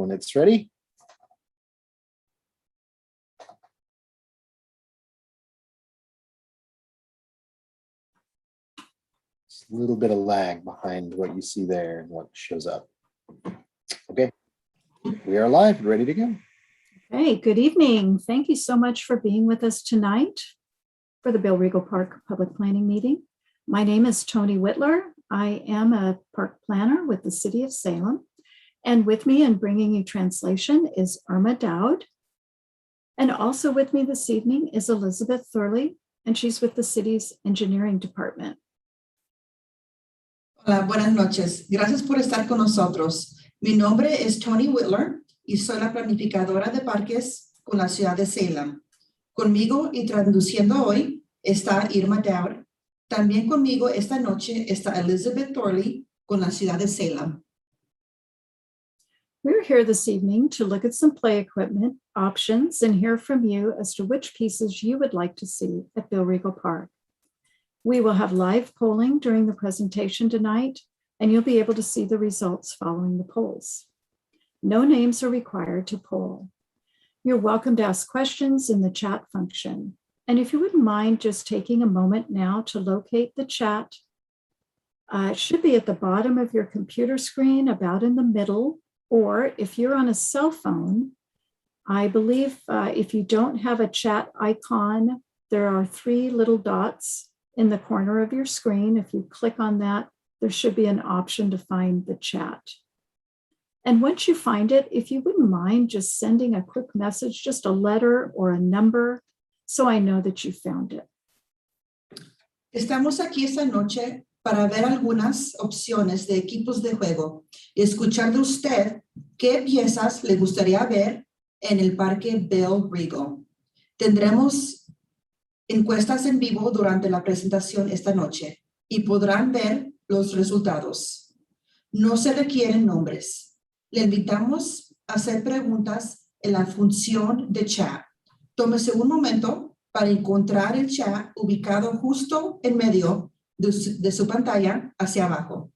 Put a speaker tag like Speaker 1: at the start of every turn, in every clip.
Speaker 1: when it's ready. Just a little bit of lag behind what you see there and what shows up. Okay, we are live, ready to go.
Speaker 2: Hey, good evening. Thank you so much for being with us tonight for the Bill Riegel Park Public Planning Meeting. My name is Toni Whitler. I am a park planner with the City of Salem. And with me and bringing you translation is Irma Dowd. And also with me this evening is Elizabeth Thurley, and she's with the city's engineering department.
Speaker 3: Hola, buenas noches. Gracias por estar con nosotros. Mi nombre es Toni Whitler y soy la planificadora de parques con la ciudad de Salem. Conmigo y traduciendo hoy está Irma Dowd. También conmigo esta noche está Elizabeth Thorley con la ciudad de Salem.
Speaker 2: We're here this evening to look at some play equipment options and hear from you as to which pieces you would like to see at Bill Riegel Park. We will have live polling during the presentation tonight, and you'll be able to see the results following the polls. No names are required to poll. You're welcome to ask questions in the chat function. And if you wouldn't mind just taking a moment now to locate the chat, it should be at the bottom of your computer screen, about in the middle, or if you're on a cell phone, I believe if you don't have a chat icon, there are 3 little dots in the corner of your screen. If you click on that, there should be an option to find the chat. And once you find it, if you wouldn't mind just sending a quick message, just a letter or a number, so I know that you found it.
Speaker 3: Estamos aquí esta noche para ver algunas opciones de equipos de juego y escuchar de usted qué piezas le gustaría ver en el Parque Bill Riegel. Tendremos encuestas en vivo durante la presentación esta noche y podrán ver los resultados. No se requieren nombres. Le invitamos a hacer preguntas en la función de chat. Tómese un momento para encontrar el chat ubicado justo en medio de su pantalla hacia abajo.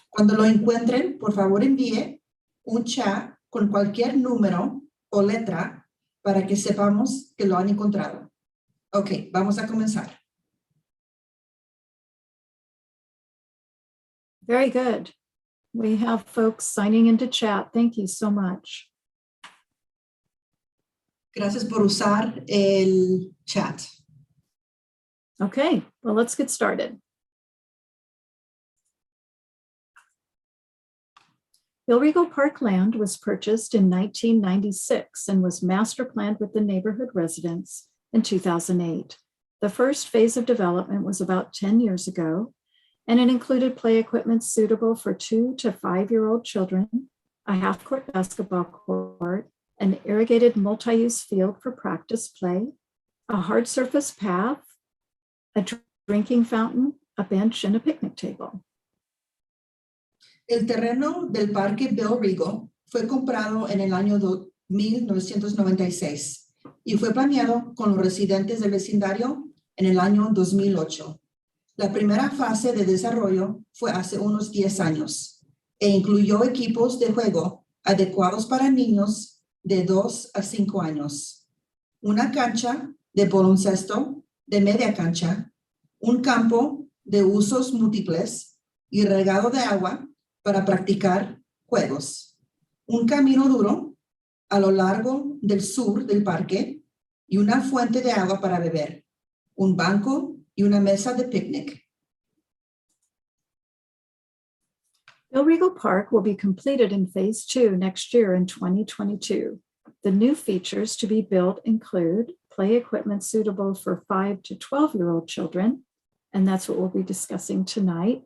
Speaker 3: Cuando lo encuentren, por favor envíe un chat con cualquier número o letra para que sepamos que lo han encontrado. Ok, vamos a comenzar.
Speaker 2: Very good. We have folks signing into chat. Thank you so much.
Speaker 3: Gracias por usar el chat.
Speaker 2: Okay, well, let's get started. Bill Riegel Park land was purchased in 1996 and was master planned with the neighborhood residents in 2008. The first phase of development was about 10 years ago, and it included play equipment suitable for 2 to 5-year-old children, a half-court basketball court, an irrigated multi-use field for practice play, a hard surface path, a drinking fountain, a bench, and a picnic table.
Speaker 3: El terreno del Parque Bill Riegel fue comprado en el año 1996 y fue planeado con los residentes del vecindario en el año 2008. La primera fase de desarrollo fue hace unos 10 años e incluyó equipos de juego adecuados para niños de 2 a 5 años, una cancha de baloncesto de media cancha, un campo de usos múltiples y regado de agua para practicar juegos, un camino duro a lo largo del sur del parque y una fuente de agua para beber, un banco y una mesa de picnic.
Speaker 2: Bill Riegel Park will be completed in phase 2 next year in 2022. The new features to be built include play equipment suitable for 5 to 12-year-old children, and that's what we'll be discussing tonight.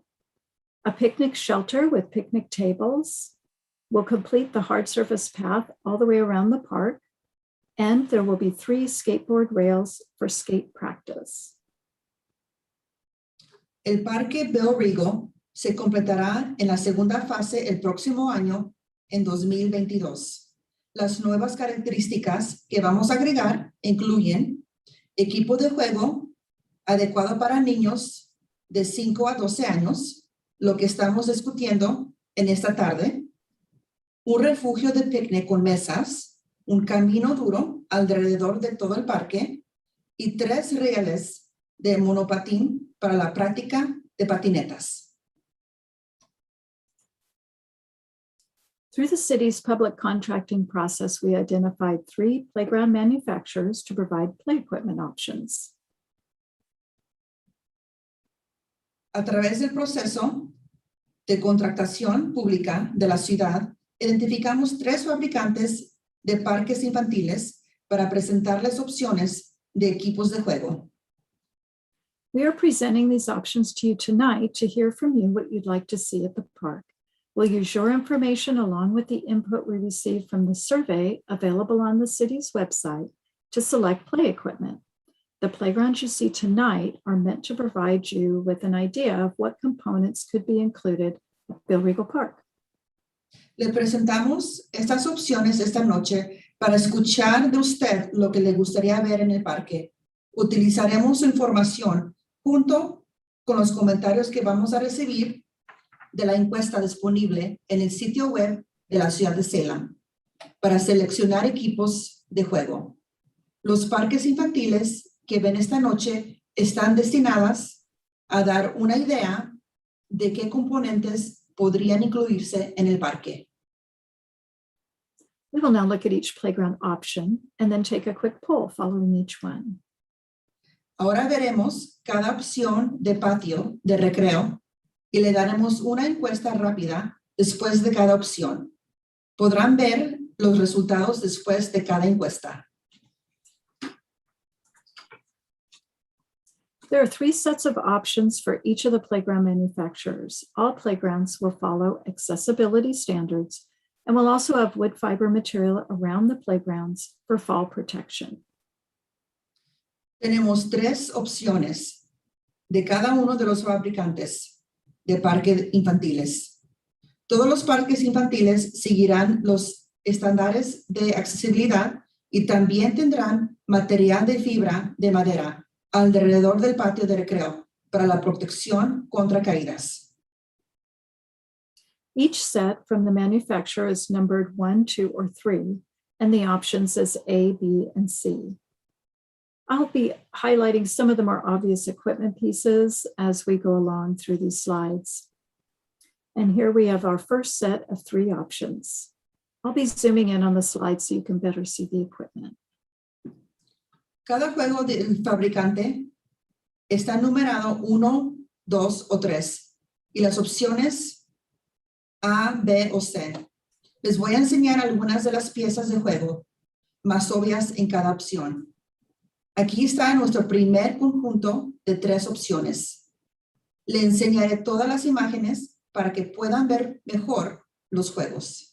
Speaker 2: A picnic shelter with picnic tables will complete the hard surface path all the way around the park, and there will be 3 skateboard rails for skate practice.
Speaker 3: El Parque Bill Riegel se completará en la segunda fase el próximo año, en 2022. Las nuevas características que vamos a agregar incluyen equipo de juego adecuado para niños de 5 a 12 años, lo que estamos discutiendo en esta tarde, un refugio de picnic con mesas, un camino duro alrededor de todo el parque y 3 rieles de monopatín para la práctica de patinetas.
Speaker 2: Through the city's public contracting process, we identified 3 playground manufacturers to provide play equipment options.
Speaker 3: A través del proceso de contratación pública de la ciudad, identificamos 3 fabricantes de parques infantiles para presentarles opciones de equipos de juego.
Speaker 2: We are presenting these options to you tonight to hear from you what you'd like to see at the park. We'll use your information along with the input we received from the survey available on the city's website to select play equipment. The playgrounds you see tonight are meant to provide you with an idea of what components could be included at Bill Riegel Park.
Speaker 3: Le presentamos estas opciones esta noche para escuchar de usted lo que le gustaría ver en el parque. Utilizaremos su información junto con los comentarios que vamos a recibir de la encuesta disponible en el sitio web de la ciudad de Salem para seleccionar equipos de juego. Los parques infantiles que ven esta noche están destinadas a dar una idea de qué componentes podrían incluirse en el parque.
Speaker 2: We will now look at each playground option and then take a quick poll following each one.
Speaker 3: Ahora veremos cada opción de patio de recreo y le daremos una encuesta rápida después de cada opción. Podrán ver los resultados después de cada encuesta.
Speaker 2: There are 3 sets of options for each of the playground manufacturers. All playgrounds will follow accessibility standards and will also have wood fiber material around the playgrounds for fall protection.
Speaker 3: Tenemos 3 opciones de cada uno de los fabricantes de parques infantiles. Todos los parques infantiles seguirán los estándares de accesibilidad y también tendrán material de fibra de madera alrededor del patio de recreo para la protección contra caídas.
Speaker 2: Each set from the manufacturer is numbered 1, 2, or 3, and the options as A, B, and C. I'll be highlighting some of the more obvious equipment pieces as we go along through these slides. And here we have our first set of 3 options. I'll be zooming in on the slide so you can better see the equipment.
Speaker 3: Cada juego del fabricante está numerado 1, 2 o 3 y las opciones A, B o C. Les voy a enseñar algunas de las piezas de juego más obvias en cada opción. Aquí está nuestro primer conjunto de 3 opciones. Le enseñaré todas las imágenes para que puedan ver mejor los juegos.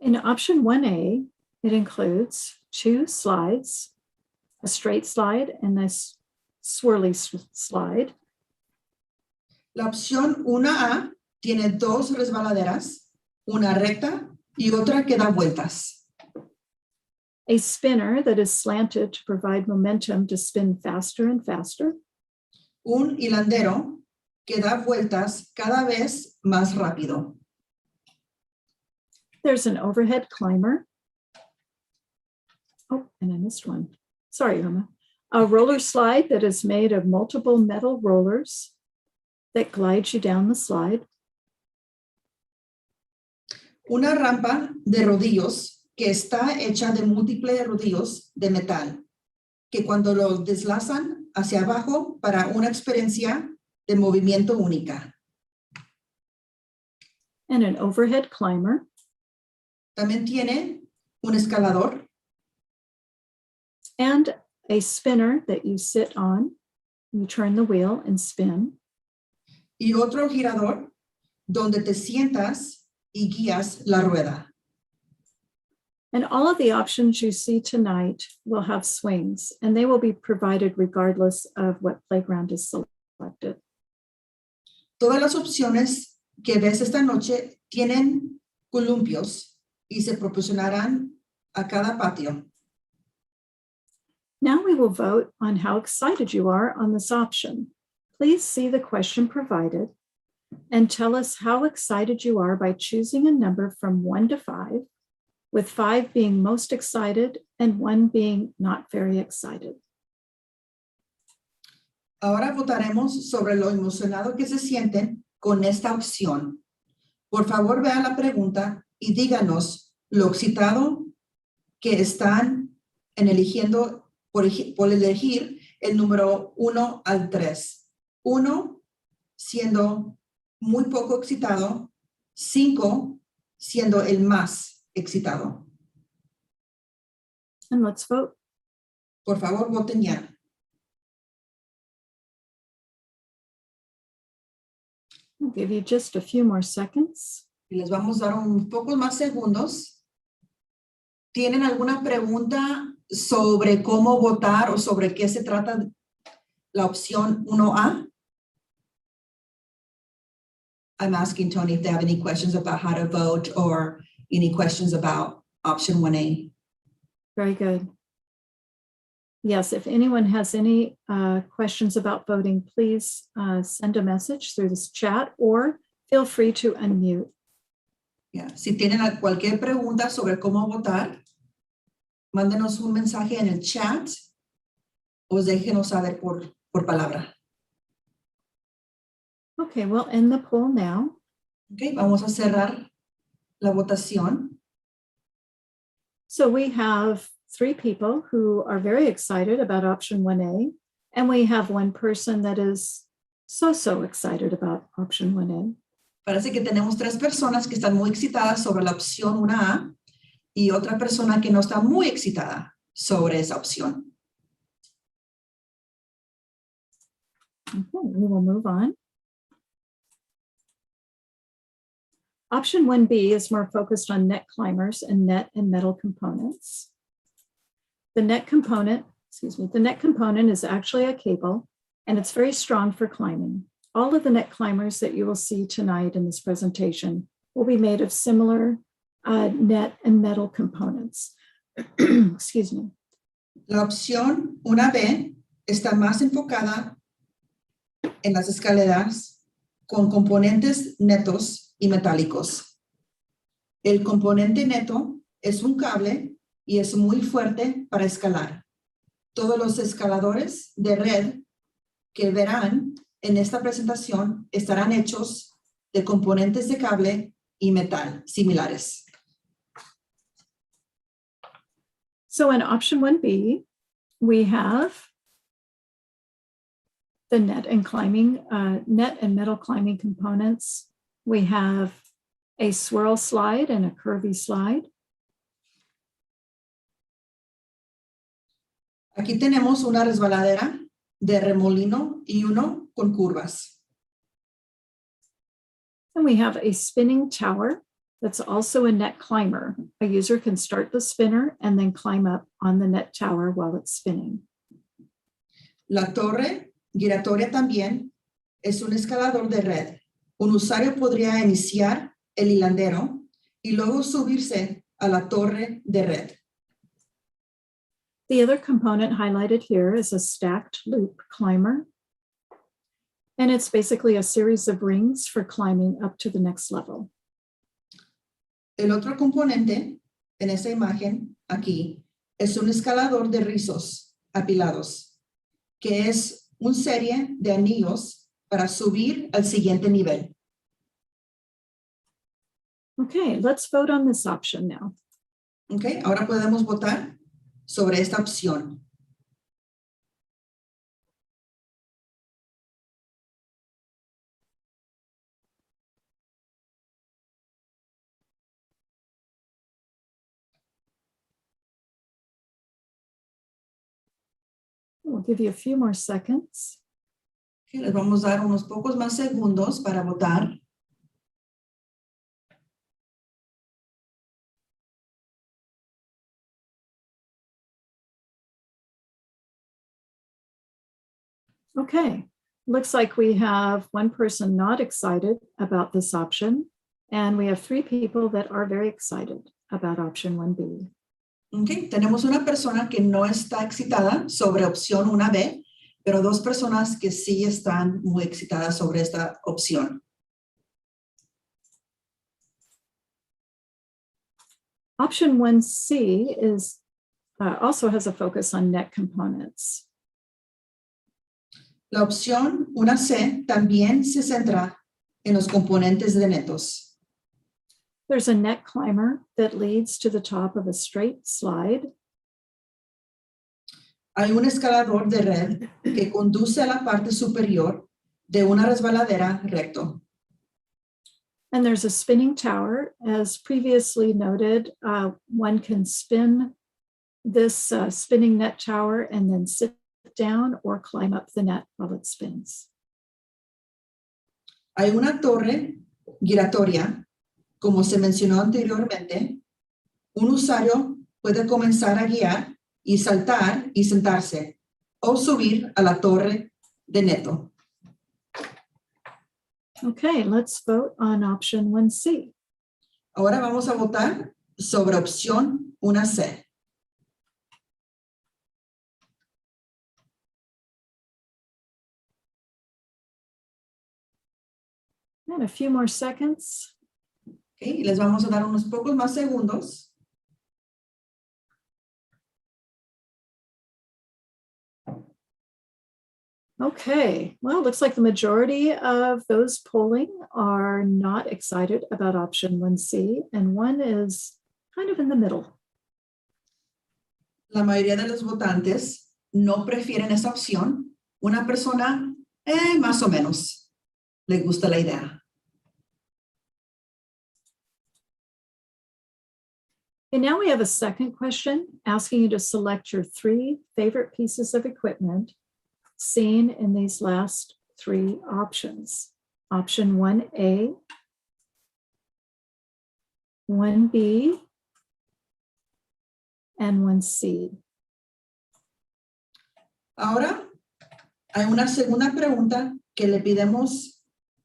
Speaker 2: In option 1A, it includes 2 slides, a straight slide and a swirly slide.
Speaker 3: La opción 1A tiene 2 resbaladeras, una recta y otra que da vueltas.
Speaker 2: A spinner that is slanted to provide momentum to spin faster and faster.
Speaker 3: Un hilandero que da vueltas cada vez más rápido.
Speaker 2: There's an overhead climber. Oh, and I missed one. Sorry, Irma. A roller slide that is made of multiple metal rollers that glides you down the slide.
Speaker 3: Una rampa de rodillos que está hecha de múltiples rodillos de metal, que cuando los deslazan hacia abajo para una experiencia de movimiento única.
Speaker 2: And an overhead climber.
Speaker 3: También tiene un escalador.
Speaker 2: And a spinner that you sit on. You turn the wheel and spin.
Speaker 3: Y otro girador donde te sientas y guías la rueda.
Speaker 2: And all of the options you see tonight will have swings, and they will be provided regardless of what playground is selected.
Speaker 3: Todas las opciones que ves esta noche tienen columpios y se proporcionarán a cada patio.
Speaker 2: Now we will vote on how excited you are on this option. Please see the question provided and tell us how excited you are by choosing a number from 1 to 5, with 5 being most excited and 1 being not very excited.
Speaker 3: Ahora votaremos sobre lo emocionado que se sienten con esta opción. Por favor, vea la pregunta y díganos lo excitado que están en eligiendo por elegir el número 1 al 3. 1 siendo muy poco excitado, 5 siendo el más excitado.
Speaker 2: And let's vote.
Speaker 3: Por favor, voten ya.
Speaker 2: I'll give you just a few more seconds.
Speaker 3: Y les vamos a dar un poco más segundos. ¿Tienen alguna pregunta sobre cómo votar o sobre qué se trata la opción 1A? I'm asking Tony if they have any questions about how to vote or any questions about option 1A.
Speaker 2: Very good. Yes, if anyone has any questions about voting, please send a message through this chat or feel free to unmute.
Speaker 3: Yeah. Si tienen cualquier pregunta sobre cómo votar, mándenos un mensaje en el chat o déjenos saber por palabra.
Speaker 2: Okay, we'll end the poll now.
Speaker 3: Okay, vamos a cerrar la votación.
Speaker 2: So we have 3 people who are very excited about option 1A, and we have 1 person that is so excited about option 1A.
Speaker 3: Parece que tenemos 3 personas que están muy excitadas sobre la opción 1A y otra persona que no está muy excitada sobre esa opción.
Speaker 2: Okay, we will move on. Option 1B is more focused on net climbers and net and metal components. The net component is actually a cable, and it's very strong for climbing. All of the net climbers that you will see tonight in this presentation will be made of similar net and metal components. Excuse me.
Speaker 3: La opción 1B está más enfocada en las escaleras con componentes netos y metálicos. El componente neto es un cable y es muy fuerte para escalar. Todos los escaladores de red que verán en esta presentación estarán hechos de componentes de cable y metal similares.
Speaker 2: So in option 1B, we have the net and metal climbing components. We have a swirl slide and a curvy slide.
Speaker 3: Aquí tenemos una resbaladera de remolino y uno con curvas.
Speaker 2: And we have a spinning tower that's also a net climber. A user can start the spinner and then climb up on the net tower while it's spinning.
Speaker 3: La torre giratoria también es un escalador de red. Un usuario podría iniciar el hilandero y luego subirse a la torre de red.
Speaker 2: The other component highlighted here is a stacked loop climber. And it's basically a series of rings for climbing up to the next level.
Speaker 3: El otro componente en esa imagen aquí es un escalador de rizos apilados, que es una serie de anillos para subir al siguiente nivel.
Speaker 2: Okay, let's vote on this option now.
Speaker 3: Okay, ahora podemos votar sobre esta opción.
Speaker 2: We'll give you a few more seconds.
Speaker 3: Okay, les vamos a dar unos pocos más segundos para votar.
Speaker 2: Okay, looks like we have 1 person not excited about this option, and we have 3 people that are very excited about option 1B.
Speaker 3: Okay, tenemos una persona que no está excitada sobre opción 1B, pero dos personas que sí están muy excitadas sobre esta opción.
Speaker 2: Option 1C is also has a focus on net components.
Speaker 3: La opción 1C también se centra en los componentes de netos.
Speaker 2: There's a net climber that leads to the top of a straight slide.
Speaker 3: Hay un escalador de red que conduce a la parte superior de una resbaladera recto.
Speaker 2: And there's a spinning tower. As previously noted, one can spin this spinning net tower and then sit down or climb up the net while it spins.
Speaker 3: Hay una torre giratoria, como se mencionó anteriormente. Un usuario puede comenzar a guiar y saltar y sentarse o subir a la torre de neto.
Speaker 2: Okay, let's vote on option 1C.
Speaker 3: Ahora vamos a votar sobre opción 1C.
Speaker 2: And a few more seconds.
Speaker 3: Okay, les vamos a dar unos pocos más segundos.
Speaker 2: Okay, well, it looks like the majority of those polling are not excited about option 1C, and one is kind of in the middle.
Speaker 3: La mayoría de los votantes no prefieren esa opción. Una persona, más o menos, le gusta la idea.
Speaker 2: And now we have a second question asking you to select your 3 favorite pieces of equipment seen in these last 3 options. Option 1A, 1B, and 1C.
Speaker 3: Ahora, hay una segunda pregunta que le pidemos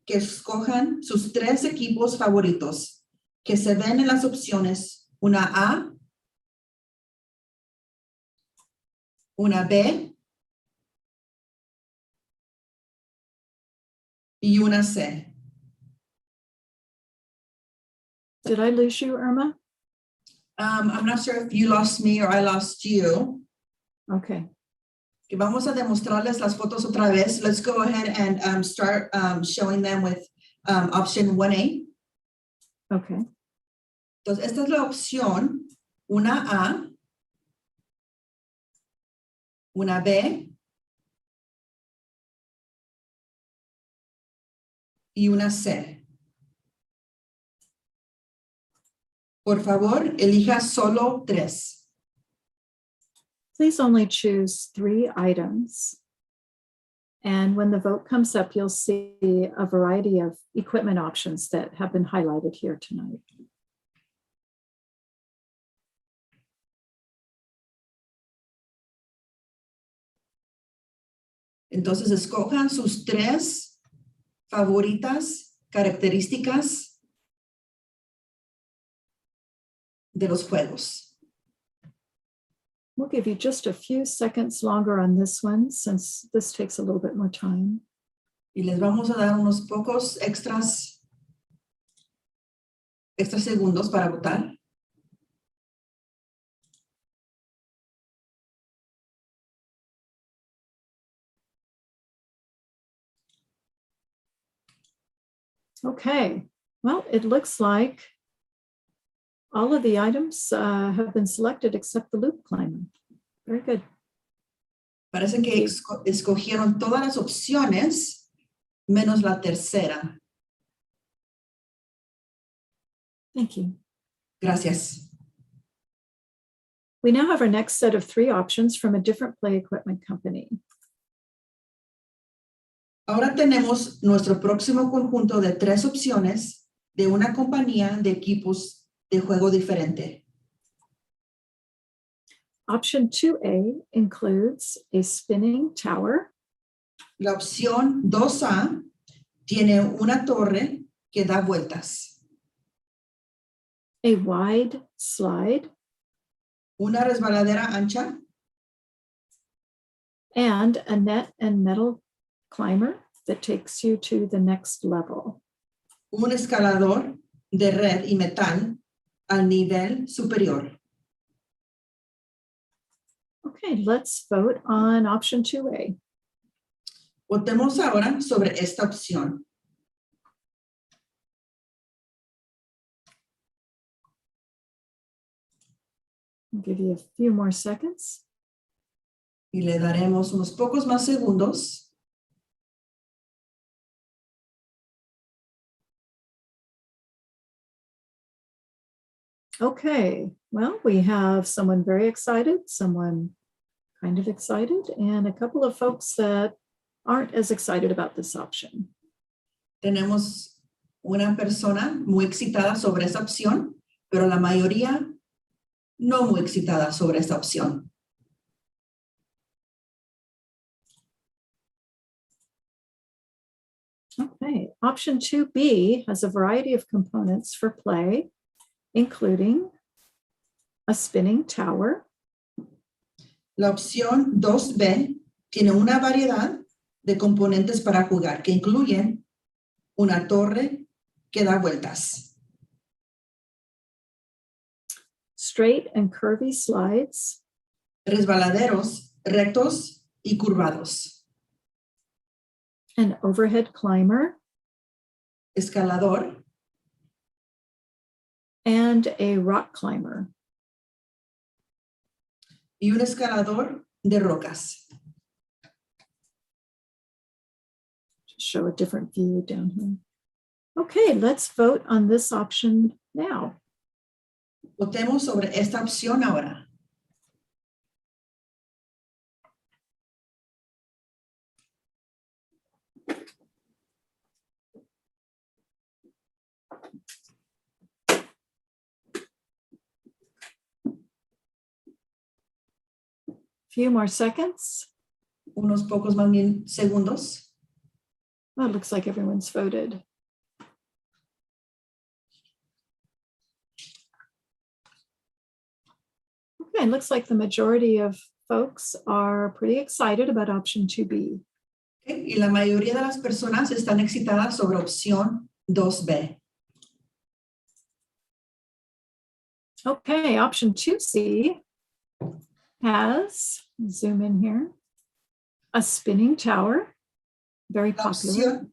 Speaker 3: que escojan sus 3 equipos favoritos que se ven en las opciones una A, una B y una C.
Speaker 2: Did I lose you, Irma?
Speaker 3: I'm not sure if you lost me or I lost you.
Speaker 2: Okay.
Speaker 3: Que vamos a demostrarles las fotos otra vez. Let's go ahead and start showing them with option 1A.
Speaker 2: Okay.
Speaker 3: Entonces, esta es la opción, una A, una B y una C. Por favor, elija solo 3.
Speaker 2: Please only choose 3 items. And when the vote comes up, you'll see a variety of equipment options that have been highlighted here tonight.
Speaker 3: Entonces, escojan sus 3 favoritas características de los juegos.
Speaker 2: We'll give you just a few seconds longer on this one since this takes a little bit more time.
Speaker 3: Y les vamos a dar unos pocos extra segundos para votar.
Speaker 2: Okay, well, it looks like all of the items have been selected except the loop climber. Very good.
Speaker 3: Parece que escogieron todas las opciones menos la tercera.
Speaker 2: Thank you.
Speaker 3: Gracias.
Speaker 2: We now have our next set of 3 options from a different play equipment company.
Speaker 3: Ahora tenemos nuestro próximo conjunto de 3 opciones de una compañía de equipos de juego diferente.
Speaker 2: Option 2A includes a spinning tower.
Speaker 3: La opción 2A tiene una torre que da vueltas,
Speaker 2: A wide slide,
Speaker 3: una resbaladera ancha,
Speaker 2: and a net and metal climber that takes you to the next level.
Speaker 3: Un escalador de red y metal al nivel superior.
Speaker 2: Okay, let's vote on option 2A.
Speaker 3: Votemos ahora sobre esta opción.
Speaker 2: I'll give you a few more seconds.
Speaker 3: Y le daremos unos pocos más segundos.
Speaker 2: Okay, well, we have someone very excited, someone kind of excited, and a couple of folks that aren't as excited about this option.
Speaker 3: Tenemos una persona muy excitada sobre esta opción, pero la mayoría no muy excitada sobre esta opción.
Speaker 2: Okay, option 2B has a variety of components for play, including a spinning tower.
Speaker 3: La opción 2B tiene una variedad de componentes para jugar que incluyen una torre que da vueltas,
Speaker 2: Straight and curvy slides,
Speaker 3: resbaladeros rectos y curvados,
Speaker 2: an overhead climber,
Speaker 3: escalador
Speaker 2: and a rock climber.
Speaker 3: y un escalador de rocas.
Speaker 2: Just show a different view down here. Okay, let's vote on this option now.
Speaker 3: Votemos sobre esta opción ahora.
Speaker 2: Few more seconds.
Speaker 3: Unos pocos más bien segundos.
Speaker 2: Well, it looks like everyone's voted. Okay, it looks like the majority of folks are pretty excited about option 2B.
Speaker 3: Okay, y la mayoría de las personas están excitadas sobre opción 2B.
Speaker 2: Okay, option 2C has, zoom in here, a spinning tower, very
Speaker 3: La
Speaker 2: popular.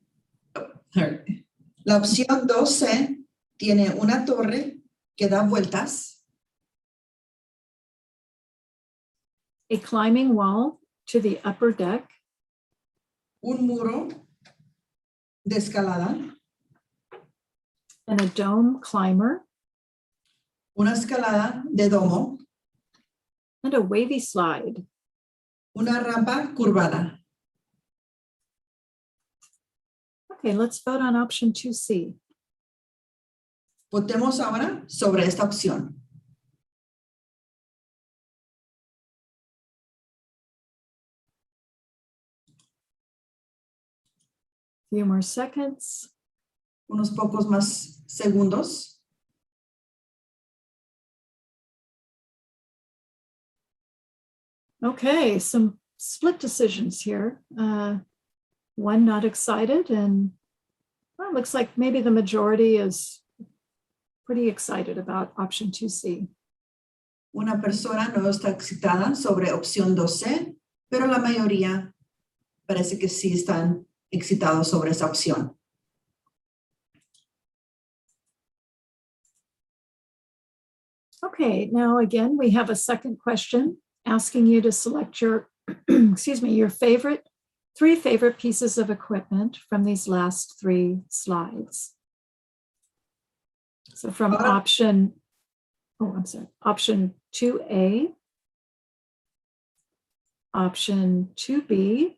Speaker 3: opción 2C tiene una torre que da vueltas,
Speaker 2: A climbing wall to the upper deck,
Speaker 3: un muro de escalada,
Speaker 2: and a dome climber,
Speaker 3: una escalada de domo,
Speaker 2: and a wavy slide.
Speaker 3: una rampa curvada.
Speaker 2: Okay, let's vote on option 2C.
Speaker 3: Votemos ahora sobre esta opción.
Speaker 2: Few more seconds.
Speaker 3: Unos pocos más segundos.
Speaker 2: Okay, some split decisions here. One not excited, and well, it looks like maybe the majority is pretty excited about option 2C.
Speaker 3: Una persona no está excitada sobre opción 2C, pero la mayoría parece que sí están excitados sobre esa opción.
Speaker 2: Okay, now again, we have a second question asking you to select your, excuse me, your three favorite pieces of equipment from these last three slides. So from option 2A, option 2B,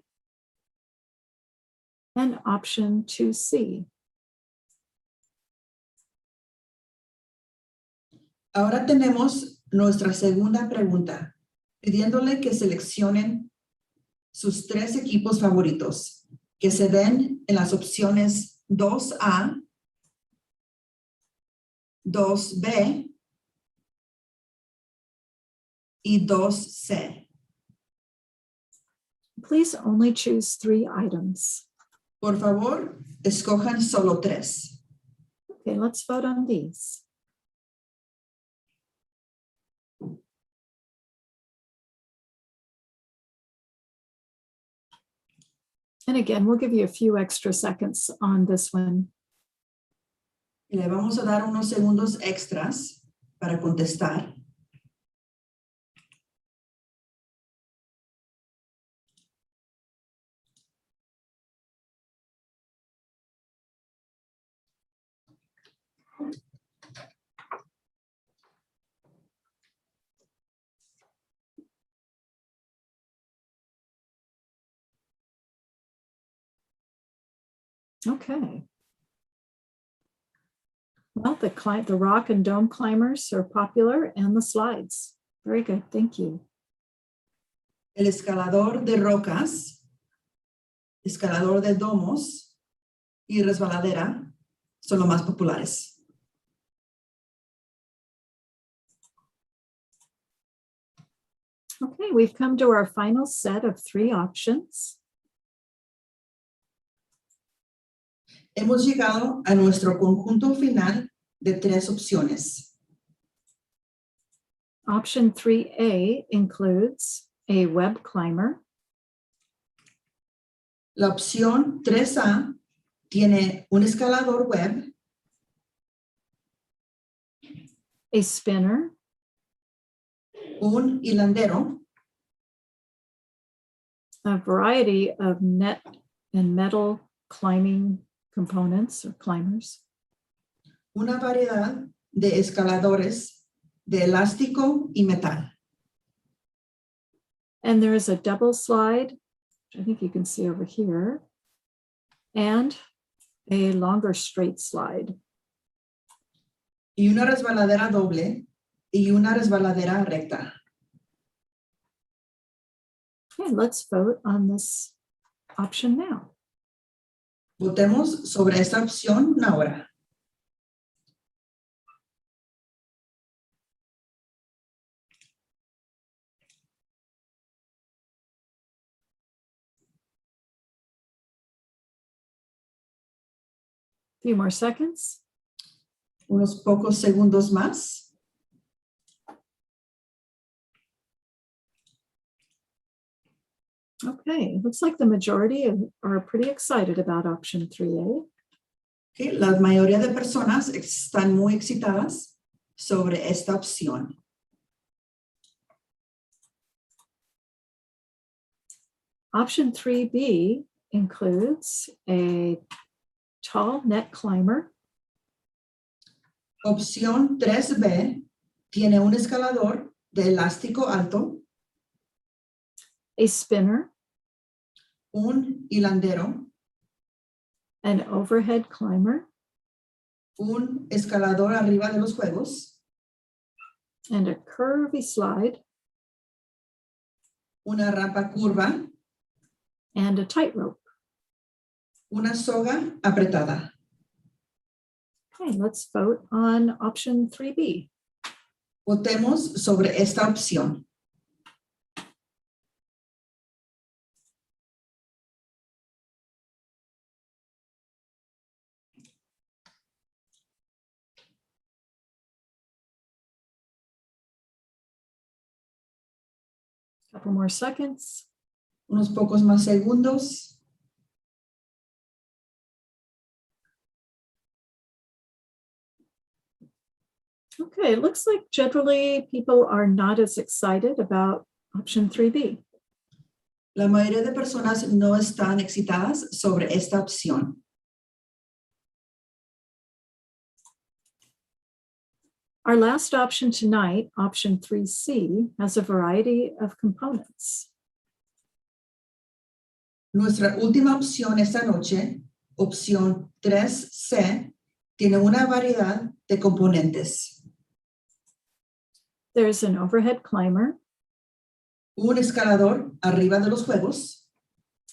Speaker 2: and option 2C.
Speaker 3: Ahora tenemos nuestra segunda pregunta, pidiéndole que seleccionen sus tres equipos favoritos, que se ven en las opciones 2A, 2B y 2C.
Speaker 2: Please only choose 3 items.
Speaker 3: Por favor, escojan solo 3.
Speaker 2: Okay, let's vote on these. And again, we'll give you a few extra seconds on this one.
Speaker 3: Y le vamos a dar unos segundos extras para contestar.
Speaker 2: Okay. Well, the rock and dome climbers are popular, and the slides. Very good, thank you.
Speaker 3: El escalador de rocas, escalador de domos y resbaladera son los más populares.
Speaker 2: Okay, we've come to our final set of 3 options.
Speaker 3: Hemos llegado a nuestro conjunto final de 3 opciones.
Speaker 2: Option 3A includes a web climber,
Speaker 3: La opción 3A tiene un escalador web,
Speaker 2: a spinner,
Speaker 3: un hilandero,
Speaker 2: a variety of net and metal climbing components or climbers,
Speaker 3: una variedad de escaladores de elástico y metal.
Speaker 2: and there is a double slide, which I think you can see over here, and a longer straight slide.
Speaker 3: Y una resbaladera doble y una resbaladera recta.
Speaker 2: Okay, let's vote on this option now.
Speaker 3: Votemos sobre esta opción ahora.
Speaker 2: Few more seconds.
Speaker 3: Unos pocos segundos más.
Speaker 2: Okay, looks like the majority are pretty excited about option 3A.
Speaker 3: Okay, la mayoría de personas están muy excitadas sobre esta opción.
Speaker 2: Option 3B includes a tall net climber,
Speaker 3: Opción 3B tiene un escalador de elástico alto,
Speaker 2: a spinner,
Speaker 3: un hilandero,
Speaker 2: an overhead climber,
Speaker 3: un escalador arriba de los juegos,
Speaker 2: and a curvy slide,
Speaker 3: una rampa curva,
Speaker 2: and a tightrope.
Speaker 3: una soga apretada.
Speaker 2: Okay, let's vote on option 3B.
Speaker 3: Votemos sobre esta opción.
Speaker 2: Couple more seconds.
Speaker 3: Unos pocos más segundos.
Speaker 2: Okay, it looks like generally people are not as excited about option 3B.
Speaker 3: La mayoría de personas no están excitadas sobre esta opción.
Speaker 2: Our last option tonight, option 3C, has a variety of components.
Speaker 3: Nuestra última opción esta noche, opción 3C, tiene una variedad de componentes.
Speaker 2: There's an overhead climber,
Speaker 3: Un escalador arriba de los juegos,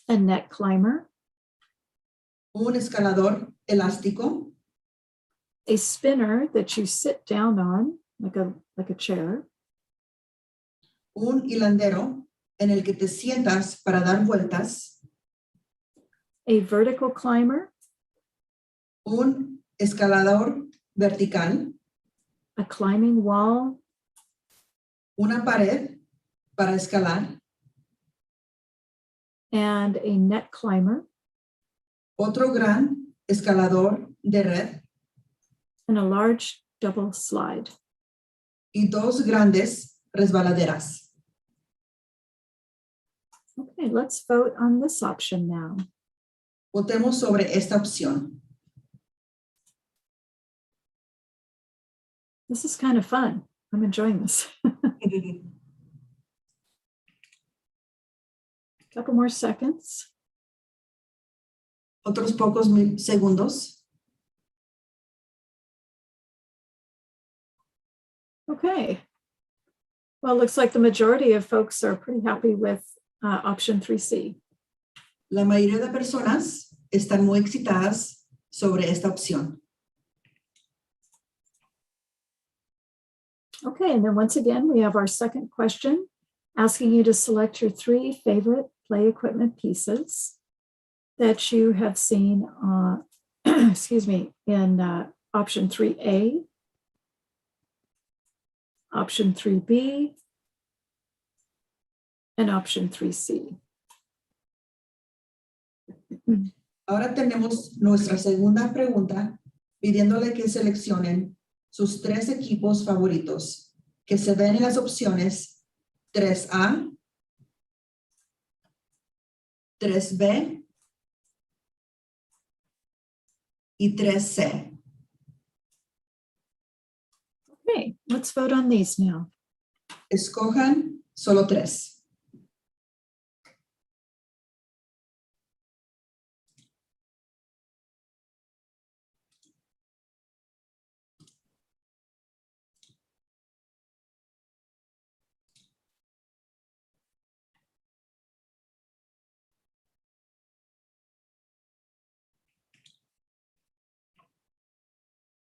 Speaker 2: a net climber,
Speaker 3: un escalador elástico,
Speaker 2: a spinner that you sit down on like a chair,
Speaker 3: un hilandero en el que te sientas para dar vueltas,
Speaker 2: a vertical climber,
Speaker 3: un escalador vertical,
Speaker 2: a climbing wall,
Speaker 3: una pared para escalar,
Speaker 2: and a net climber,
Speaker 3: otro gran escalador de red
Speaker 2: and a large double slide.
Speaker 3: y dos grandes resbaladeras.
Speaker 2: Okay, let's vote on this option now.
Speaker 3: Votemos sobre esta opción.
Speaker 2: This is kind of fun. I'm enjoying this. Couple more seconds.
Speaker 3: Otros pocos segundos.
Speaker 2: Okay. Well, it looks like the majority of folks are pretty happy with option 3C.
Speaker 3: La mayoría de personas están muy excitadas sobre esta opción.
Speaker 2: Okay, and then once again, we have our second question, asking you to select your 3 favorite play equipment pieces that you have seen, excuse me, in option 3A, option 3B, and option 3C.
Speaker 3: Ahora tenemos nuestra segunda pregunta pidiéndole que seleccionen sus 3 equipos favoritos que se ven en las opciones 3A, 3B y 3C.
Speaker 2: Okay, let's vote on these now.
Speaker 3: Escojan solo 3.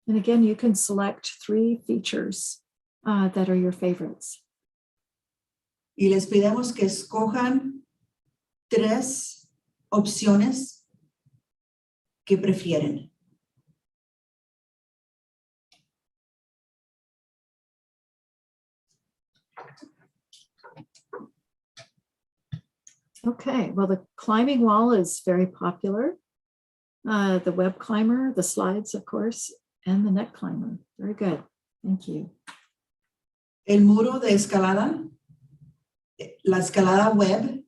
Speaker 2: And again, you can select 3 features that are your favorites.
Speaker 3: Y les pedimos que escojan 3 opciones que prefieren.
Speaker 2: Okay, well, the climbing wall is very popular. The web climber, the slides, of course, and the net climber. Very good. Thank you.
Speaker 3: El muro de escalada, la escalada web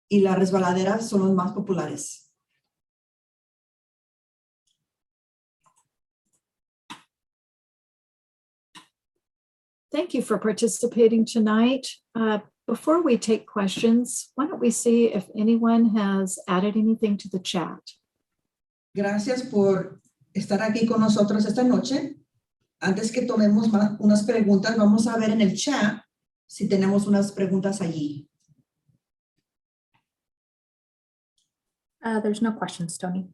Speaker 3: y la resbaladera son los más populares.
Speaker 2: Thank you for participating tonight. Before we take questions, why don't we see if anyone has added anything to the chat?
Speaker 3: Gracias por estar aquí con nosotros esta noche. Antes que tomemos unas preguntas, vamos a ver en el chat si tenemos unas preguntas allí.
Speaker 4: There's no questions, Tony.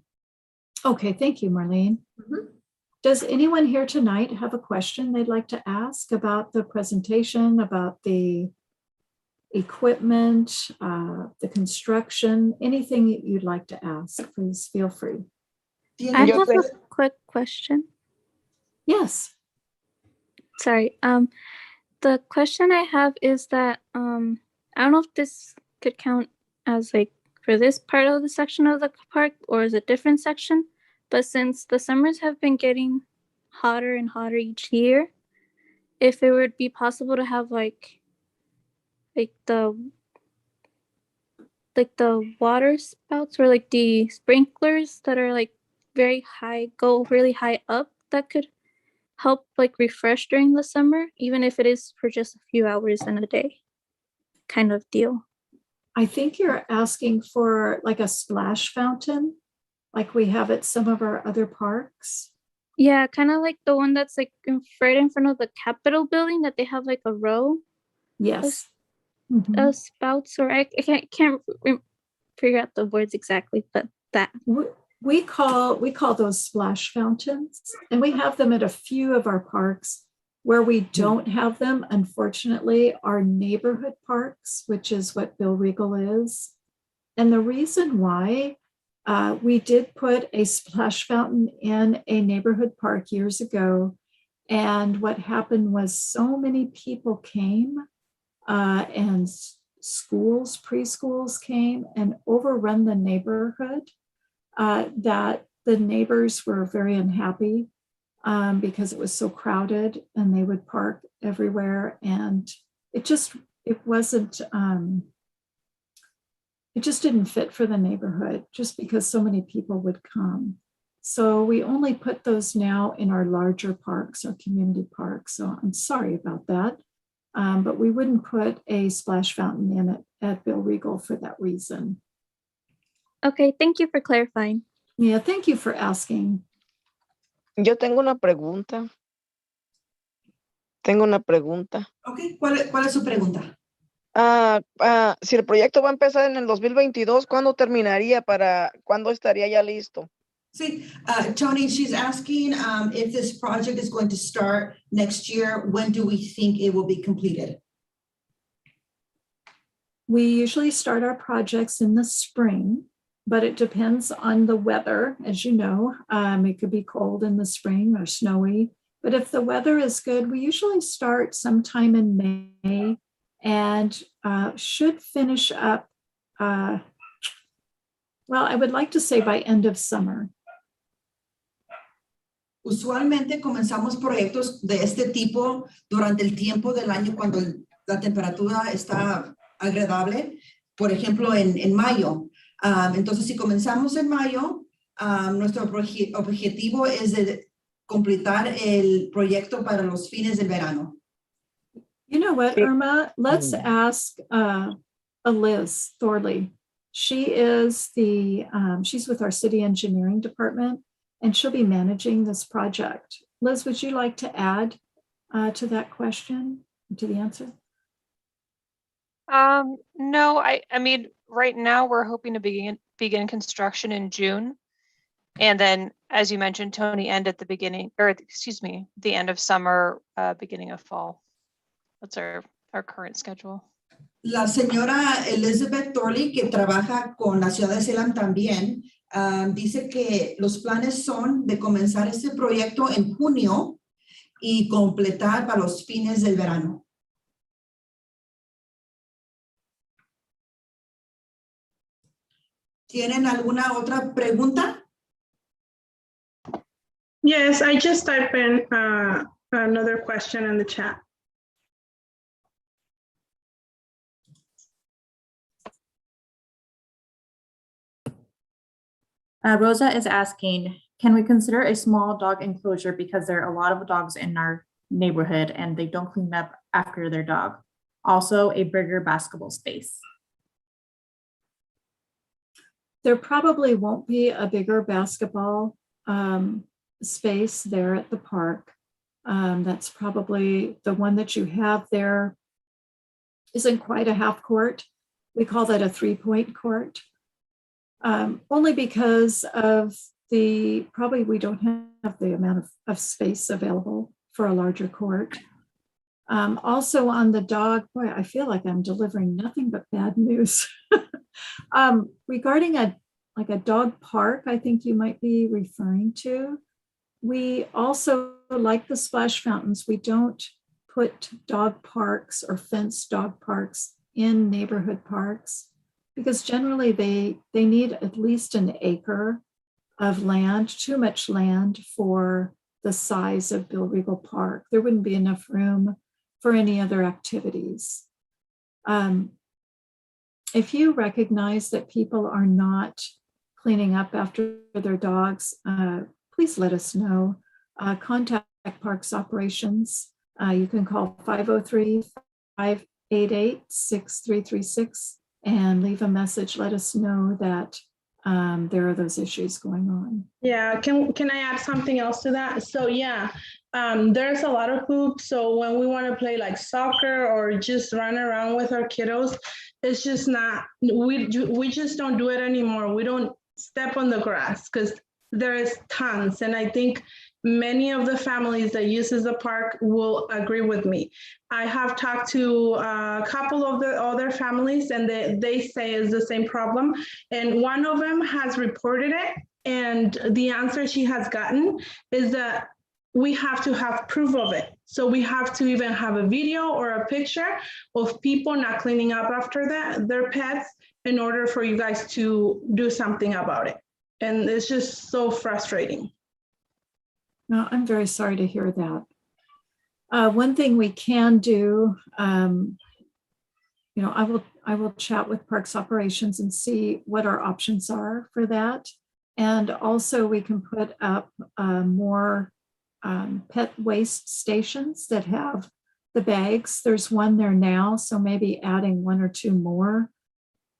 Speaker 2: Okay, thank you, Marlene. Does anyone here tonight have a question they'd like to ask about the presentation, about the equipment, the construction, anything that you'd like to ask, please feel free.
Speaker 5: I have a quick question.
Speaker 2: Yes.
Speaker 5: Sorry. The question I have is that I don't know if this could count as like for this part of the section of the park or is a different section, but since the summers have been getting hotter and hotter each year, if it would be possible to have like the water spouts or like the sprinklers that are like very high, go really high up, that could help like refresh during the summer, even if it is for just a few hours in a day kind of deal.
Speaker 2: I think you're asking for like a splash fountain, like we have at some of our other parks.
Speaker 5: Yeah, kind of like the one that's like right in front of the Capitol building that they have like a row
Speaker 2: Yes.
Speaker 5: of spouts, or I can't figure out the words exactly, but that.
Speaker 2: We call those splash fountains, and we have them at a few of our parks. Where we don't have them, unfortunately, are neighborhood parks, which is what Bill Riegel is. And the reason why we did put a splash fountain in a neighborhood park years ago. And what happened was so many people came and schools, preschools came and overrun the neighborhood that the neighbors were very unhappy because it was so crowded and they would park everywhere. And it just didn't fit for the neighborhood just because so many people would come. So we only put those now in our larger parks, our community parks. So I'm sorry about that. But we wouldn't put a splash fountain in it at Bill Riegel for that reason.
Speaker 5: Okay, thank you for clarifying.
Speaker 2: Yeah, thank you for asking.
Speaker 4: Yo tengo una pregunta.
Speaker 3: Ok, ¿cuál es su pregunta?
Speaker 4: Si el proyecto va a empezar en el 2022, ¿cuándo terminaría? ¿Cuándo estaría ya listo?
Speaker 3: Sí, Tony, she's asking if this project is going to start next year. When do we think it will be completed?
Speaker 2: We usually start our projects in the spring, but it depends on the weather. As you know, it could be cold in the spring or snowy. But if the weather is good, we usually start sometime in May and should finish up, well, I would like to say by end of summer.
Speaker 3: Usualmente comenzamos proyectos de este tipo durante el tiempo del año cuando la temperatura está agradable, por ejemplo en mayo. Entonces si comenzamos en mayo, nuestro objetivo es de completar el proyecto para los fines del verano.
Speaker 2: You know what, Irma? Let's ask Liz Thorley. She is she's with our city engineering department, and she'll be managing this project. Liz, would you like to add to that question, to the answer?
Speaker 6: No, I mean, right now we're hoping to begin construction in June. And then, as you mentioned, Tony, end at the beginning, or excuse me, the end of summer, beginning of fall. That's our current schedule.
Speaker 3: La señora Elizabeth Thorley, que trabaja con la ciudad de Salem también, dice que los planes son de comenzar este proyecto en junio y completar para los fines del verano. ¿Tienen alguna otra pregunta?
Speaker 7: Yes, I just typed in another question in the chat.
Speaker 8: Rosa is asking, can we consider a small dog enclosure because there are a lot of dogs in our neighborhood and they don't clean up after their dog? Also, a bigger basketball space.
Speaker 2: There probably won't be a bigger basketball space there at the park. That's probably the one that you have there isn't quite a half court. We call that a 3-point court. Only because of probably we don't have the amount of space available for a larger court. Also on the dog, boy, I feel like I'm delivering nothing but bad news. Regarding a dog park, I think you might be referring to. We also, like the splash fountains, we don't put dog parks or fenced dog parks in neighborhood parks because generally they need at least an acre of land, too much land for the size of Bill Riegel Park. There wouldn't be enough room for any other activities. If you recognize that people are not cleaning up after their dogs, please let us know. Contact Parks Operations. You can call 503-588-6336 and leave a message. Let us know that there are those issues going on.
Speaker 7: Yeah, can I add something else to that? So yeah, there's a lot of hoops. So when we want to play like soccer or just run around with our kiddos, it's just not, we just don't do it anymore. We don't step on the grass because there is tons. And I think many of the families that uses the park will agree with me. I have talked to a couple of the other families and they say it's the same problem. And one of them has reported it. And the answer she has gotten is that we have to have proof of it. So we have to even have a video or a picture of people not cleaning up after their pets in order for you guys to do something about it. And it's just so frustrating.
Speaker 2: No, I'm very sorry to hear that. One thing we can do, I will chat with Parks Operations and see what our options are for that. And also we can put up more pet waste stations that have the bags. There's one there now, so maybe adding one or two more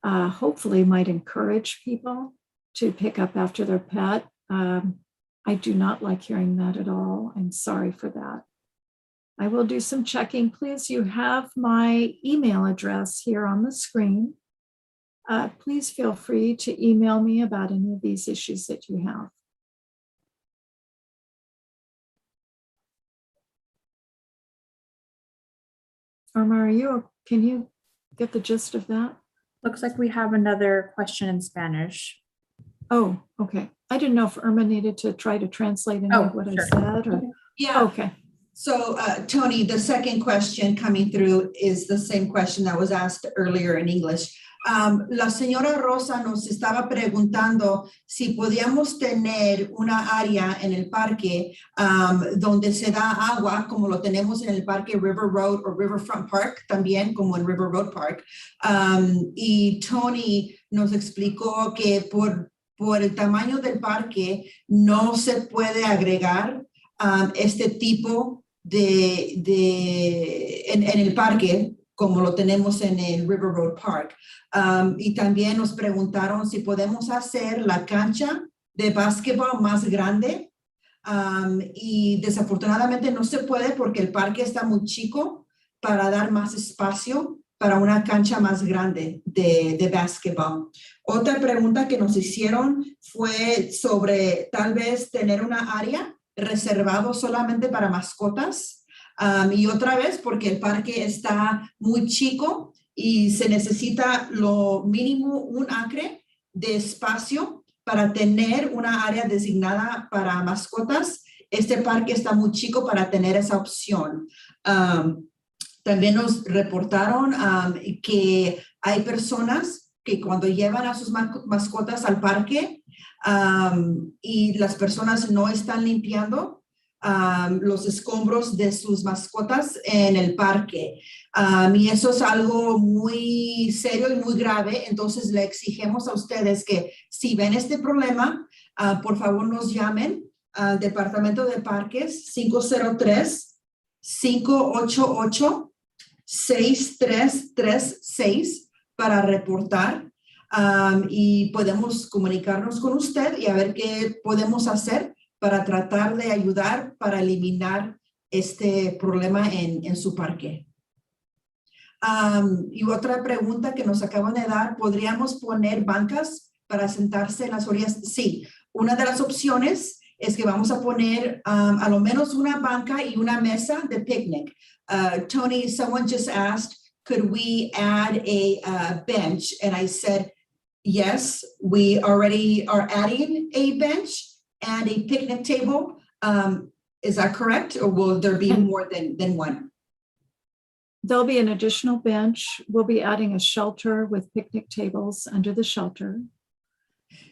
Speaker 2: hopefully might encourage people to pick up after their pet. I do not like hearing that at all. I'm sorry for that. I will do some checking. Please, you have my email address here on the screen. Please feel free to email me about any of these issues that you have. Irma, can you get the gist of that?
Speaker 8: Looks like we have another question in Spanish.
Speaker 2: Oh, okay. I didn't know if Irma needed to try to translate any of what I said or.
Speaker 3: Yeah.
Speaker 2: Okay.
Speaker 3: So, Tony, the second question coming through is the same question that was asked earlier in English. La señora Rosa nos estaba preguntando si podíamos tener una área en el parque donde se da agua, como lo tenemos en el parque River Road o Riverfront Park, también como en River Road Park. Y Tony nos explicó que por el tamaño del parque no se puede agregar este tipo en el parque como lo tenemos en el River Road Park. Y también nos preguntaron si podemos hacer la cancha de básquetbol más grande. Y desafortunadamente no se puede porque el parque está muy chico para dar más espacio para una cancha más grande de básquetbol. Otra pregunta que nos hicieron fue sobre tal vez tener una área reservado solamente para mascotas. Y otra vez porque el parque está muy chico y se necesita lo mínimo 1 acre de espacio para tener una área designada para mascotas. Este parque está muy chico para tener esa opción. También nos reportaron que hay personas que cuando llevan a sus mascotas al parque y las personas no están limpiando los escombros de sus mascotas en el parque. Y eso es algo muy serio y muy grave. Entonces le exigimos a ustedes que si ven este problema, por favor nos llamen al Departamento de Parques 503-588-6336 para reportar. Y podemos comunicarnos con usted y a ver qué podemos hacer para tratar de ayudar para eliminar este problema en su parque. Y otra pregunta que nos acaban de dar, ¿podríamos poner bancas para sentarse en las orillas? Sí, una de las opciones es que vamos a poner a lo menos una banca y una mesa de picnic. Tony, someone just asked, could we add a bench? And I said, yes, we already are adding a bench and a picnic table. Is that correct? Or will there be more than one?
Speaker 2: There'll be an additional bench. We'll be adding a shelter with picnic tables under the shelter.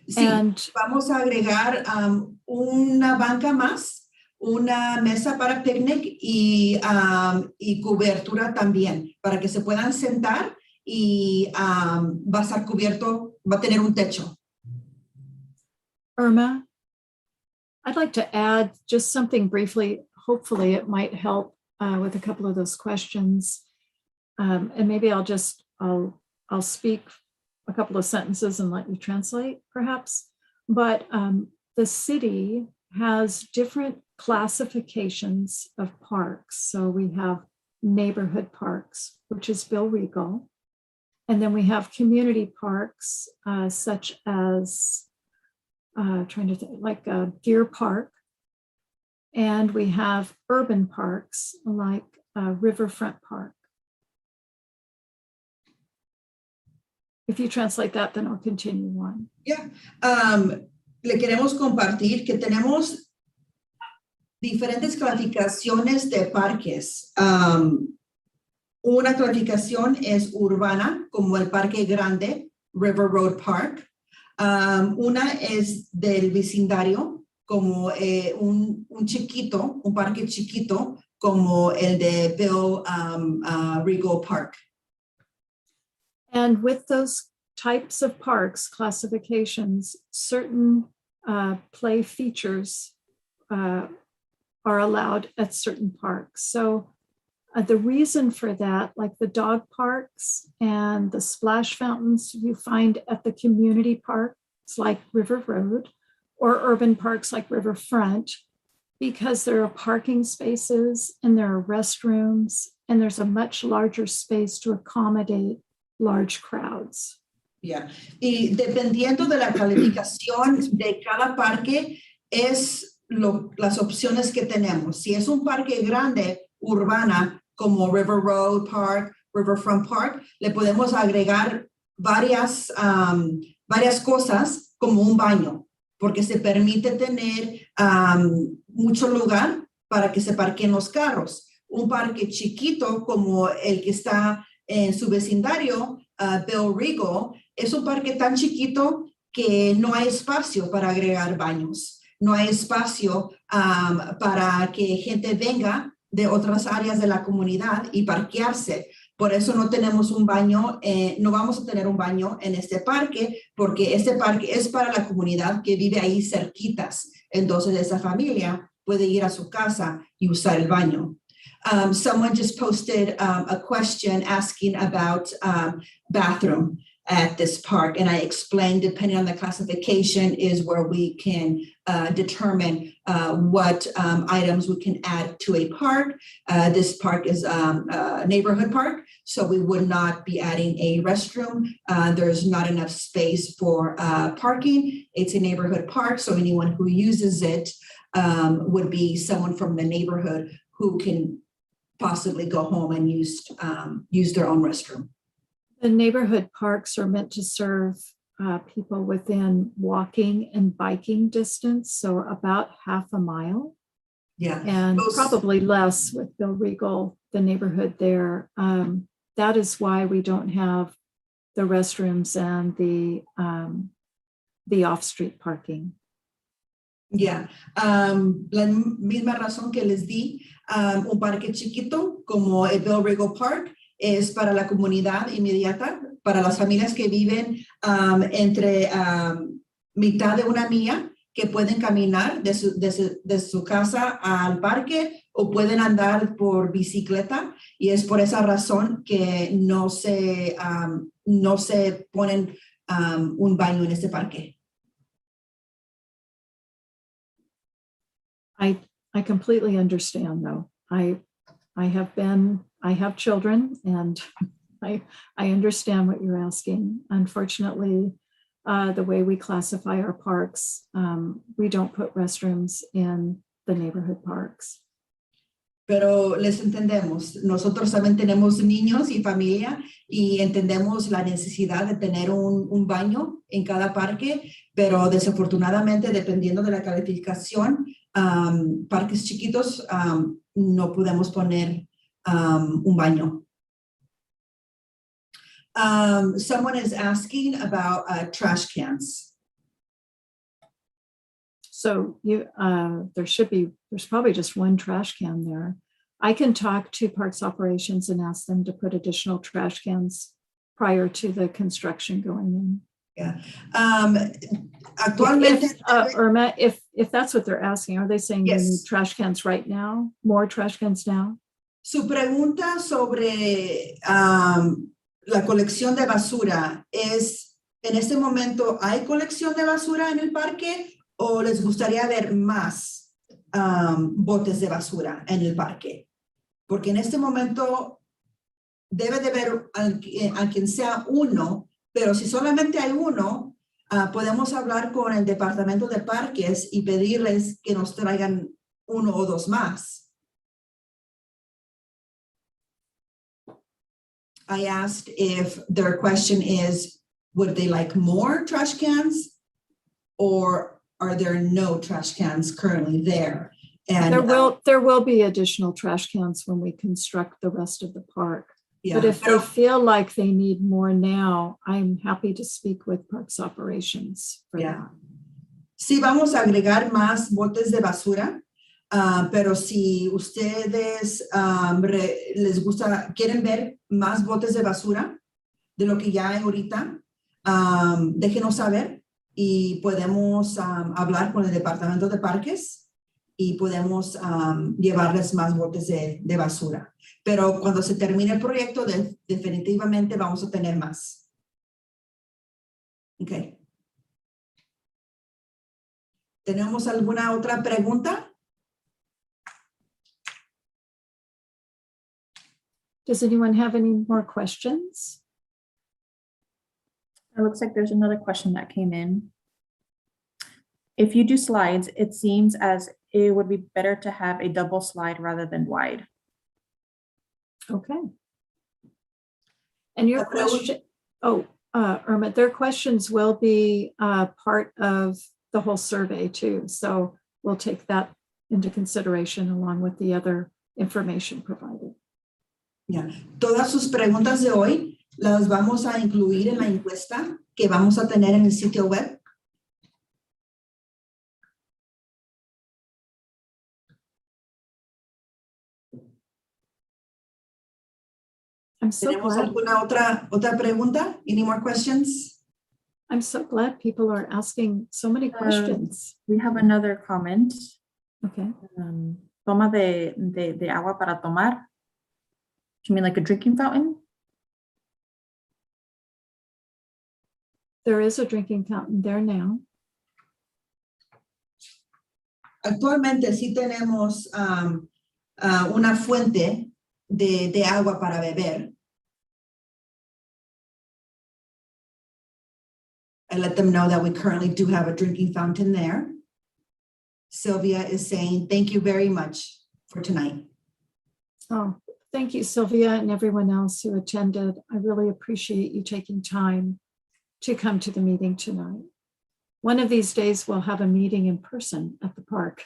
Speaker 3: Sí,
Speaker 2: And
Speaker 3: vamos a agregar una banca más, una mesa para picnic y cobertura también para que se puedan sentar y va a estar cubierto, va a tener un techo.
Speaker 2: Irma, I'd like to add just something briefly. Hopefully it might help with a couple of those questions. And maybe I'll speak a couple of sentences and let you translate perhaps. But the city has different classifications of parks. So we have neighborhood parks, which is Bill Riegel. And then we have community parks such as trying to think, like Deer Park. And we have urban parks like Riverfront Park. If you translate that, then I'll continue on.
Speaker 3: Yeah. Le queremos compartir que tenemos diferentes clasificaciones de parques. Una clasificación es urbana, como el parque grande, River Road Park. Una es del vecindario, como un chiquito, un parque chiquito, como el de Bill Riegel Park.
Speaker 2: And with those types of parks classifications, certain play features are allowed at certain parks. So the reason for that, like the dog parks and the splash fountains you find at the community parks like River Road, or urban parks like Riverfront, because there are parking spaces and there are restrooms and there's a much larger space to accommodate large crowds.
Speaker 3: Yeah. Y dependiendo de la calificación de cada parque es las opciones que tenemos. Si es un parque grande, urbana, como River Road Park, Riverfront Park, le podemos agregar varias cosas como un baño, porque se permite tener mucho lugar para que se parquen los carros. Un parque chiquito como el que está en su vecindario, Bill Riegel, es un parque tan chiquito que no hay espacio para agregar baños. No hay espacio para que gente venga de otras áreas de la comunidad y parquearse. Por eso no tenemos un baño, no vamos a tener un baño en este parque, porque este parque es para la comunidad que vive ahí cerquitas. Entonces esa familia puede ir a su casa y usar el baño. Someone just posted a question asking about bathroom at this park. And I explained, depending on the classification, is where we can determine what items we can add to a park. This park is a neighborhood park, so we would not be adding a restroom. There's not enough space for parking. It's a neighborhood park, so anyone who uses it would be someone from the neighborhood who can possibly go home and use their own restroom.
Speaker 2: The neighborhood parks are meant to serve people within walking and biking distance, so about half a mile.
Speaker 3: Yeah.
Speaker 2: And probably less with Bill Riegel, the neighborhood there. That is why we don't have the restrooms and the off-street parking.
Speaker 3: Yeah, la misma razón que les di, un parque chiquito como el Bill Riegel Park es para la comunidad inmediata, para las familias que viven entre mitad de una milla, que pueden caminar de su casa al parque o pueden andar por bicicleta, y es por esa razón que no se ponen un baño en este parque.
Speaker 2: I completely understand, though. I have children, and I understand what you're asking. Unfortunately, the way we classify our parks, we don't put restrooms in the neighborhood parks.
Speaker 3: Pero les entendemos. Nosotros también tenemos niños y familia y entendemos la necesidad de tener un baño en cada parque, pero desafortunadamente, dependiendo de la calificación, parques chiquitos no podemos poner un baño. Someone is asking about trash cans.
Speaker 2: So there's probably just one trash can there. I can talk to Parks Operations and ask them to put additional trash cans prior to the construction going in.
Speaker 3: Yeah. Actualmente,
Speaker 2: Irma, if that's what they're asking, are they saying
Speaker 3: Yes.
Speaker 2: you need trash cans right now? More trash cans now?
Speaker 3: su pregunta sobre la colección de basura es, ¿en este momento hay colección de basura en el parque o les gustaría ver más botes de basura en el parque? Porque en este momento debe de haber a quien sea uno, pero si solamente hay uno, podemos hablar con el departamento de parques y pedirles que nos traigan uno o dos más. I asked if their question is, would they like more trash cans, or are there no trash cans currently there? And
Speaker 2: There will be additional trash cans when we construct the rest of the park.
Speaker 3: yeah,
Speaker 2: But if they
Speaker 3: pero
Speaker 2: feel like they need more now, I'm happy to speak with Parks Operations for
Speaker 3: Yeah.
Speaker 2: that.
Speaker 3: sí vamos a agregar más botes de basura, pero si ustedes les gusta, quieren ver más botes de basura de lo que ya hay ahorita, déjenos saber y podemos hablar con el departamento de parques y podemos llevarles más botes de basura. Pero cuando se termine el proyecto, definitivamente vamos a tener más. Ok. ¿Tenemos alguna otra pregunta?
Speaker 2: Does anyone have any more questions?
Speaker 8: It looks like there's another question that came in. If you do slides, it seems as it would be better to have a double slide rather than wide.
Speaker 2: Okay. And your question, Irma, their questions will be part of the whole survey too. So we'll take that into consideration along with the other information provided.
Speaker 3: Yeah. Todas sus preguntas de hoy las vamos a incluir en la encuesta que vamos a tener en el sitio web.
Speaker 2: I'm so
Speaker 3: ¿Tenemos
Speaker 2: glad.
Speaker 3: alguna otra pregunta? Any more questions?
Speaker 2: I'm so glad people are asking so many questions.
Speaker 8: We have another comment.
Speaker 2: Okay.
Speaker 8: Toma de agua para tomar. You mean like a drinking fountain?
Speaker 2: There is a drinking fountain there now.
Speaker 3: Actualmente sí tenemos una fuente de agua para beber. I let them know that we currently do have a drinking fountain there. Sylvia is saying, thank you very much for tonight.
Speaker 2: Oh, thank you, Sylvia, and everyone else who attended. I really appreciate you taking time to come to the meeting tonight. One of these days, we'll have a meeting in person at the park.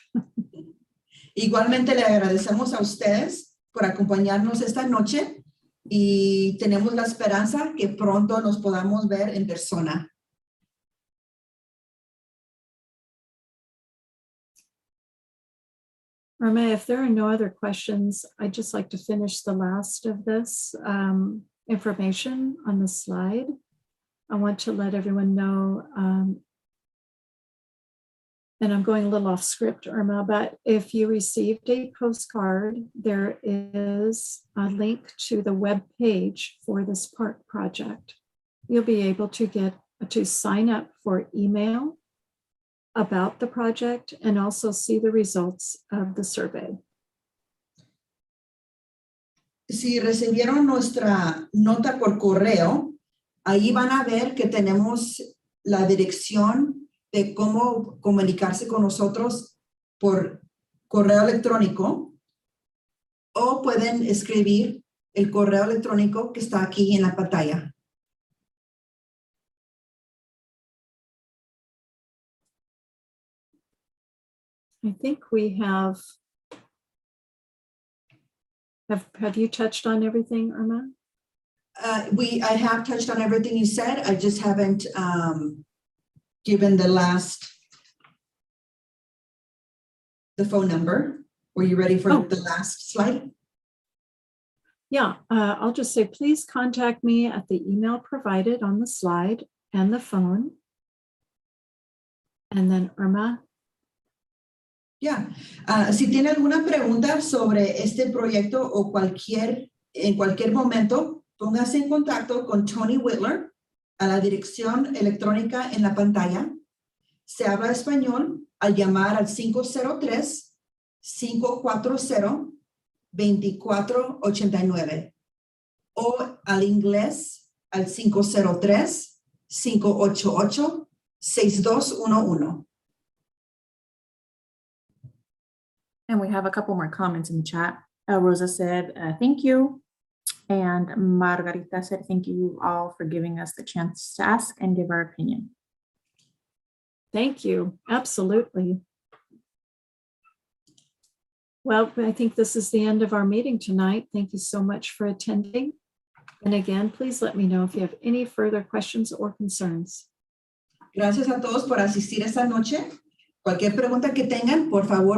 Speaker 3: Igualmente le agradecemos a ustedes por acompañarnos esta noche y tenemos la esperanza que pronto nos podamos ver en persona.
Speaker 2: Irma, if there are no other questions, I'd just like to finish the last of this information on the slide. I want to let everyone know, and I'm going a little off script, Irma, but if you received a postcard, there is a link to the web page for this park project. You'll be able to sign up for email about the project and also see the results of the survey.
Speaker 3: Si recibieron nuestra nota por correo, ahí van a ver que tenemos la dirección de cómo comunicarse con nosotros por correo electrónico, o pueden escribir el correo electrónico que está aquí en la pantalla.
Speaker 2: I think we have you touched on everything, Irma?
Speaker 3: I have touched on everything you said. I just haven't given the phone number. Were you ready for the last slide?
Speaker 2: Yeah, I'll just say, please contact me at the email provided on the slide and the phone. And then Irma.
Speaker 3: Yeah. Si tiene alguna pregunta sobre este proyecto o en cualquier momento, póngase en contacto con Tony Whitler a la dirección electrónica en la pantalla. Se habla español al llamar al 503-540-2489 o al inglés al 503-588-2346. 6211.
Speaker 8: And we have a couple more comments in the chat. Rosa said, thank you. And Margarita said, thank you all for giving us the chance to ask and give our opinion.
Speaker 2: Thank you. Absolutely. Well, I think this is the end of our meeting tonight. Thank you so much for attending. And again, please let me know if you have any further questions or concerns.
Speaker 3: Gracias a todos por asistir esta noche. Cualquier pregunta que tengan, por favor,